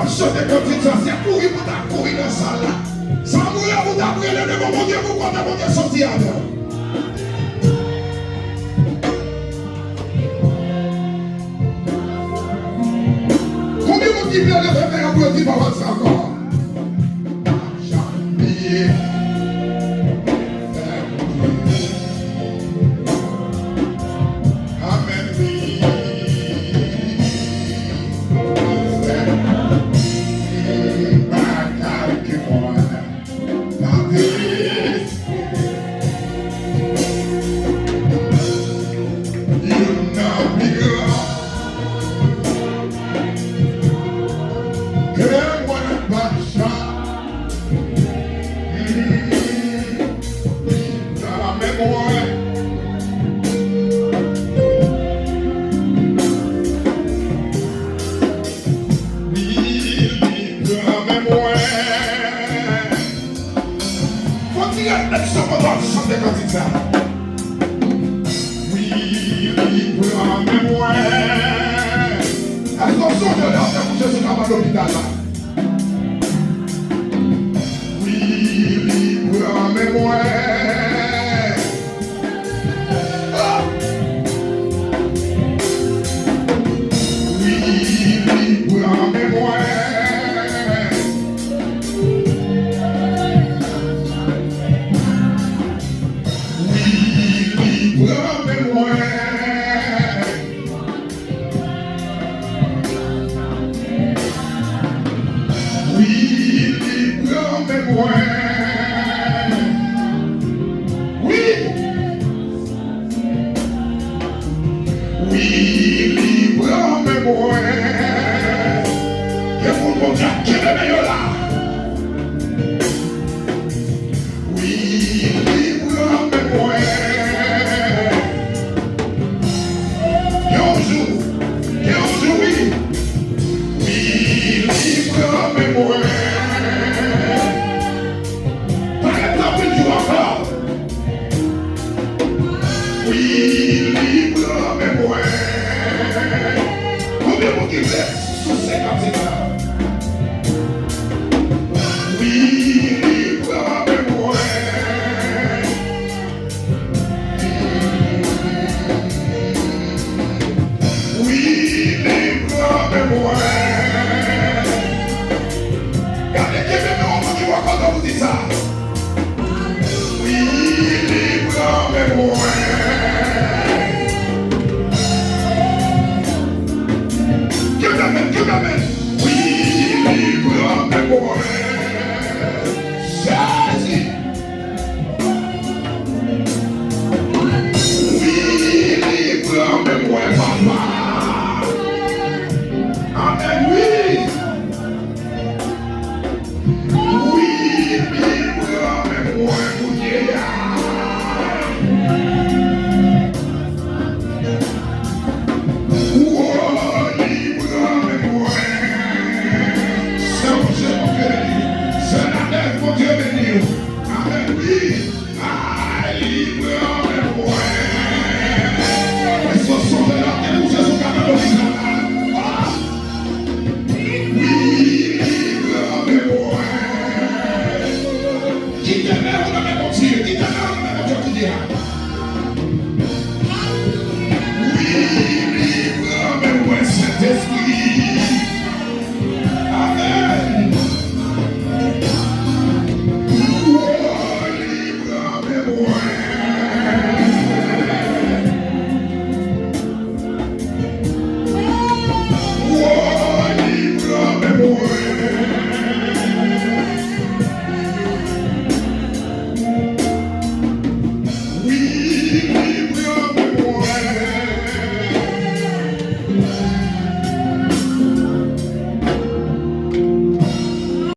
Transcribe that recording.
Chante comme si ça c'est courir pour ta courir dans la salle là. Ça mourir pour ta prier devant mon Dieu pour qu'on t'a mon Dieu sorti avec. Combien de qui vient de faire un peu de parole ça encore? Jamais. Attention, je l'ai entendu, je suis à l'hôpital là. Oui, libre en mémoire. Oui, libre en mémoire. Oui, libre en mémoire. This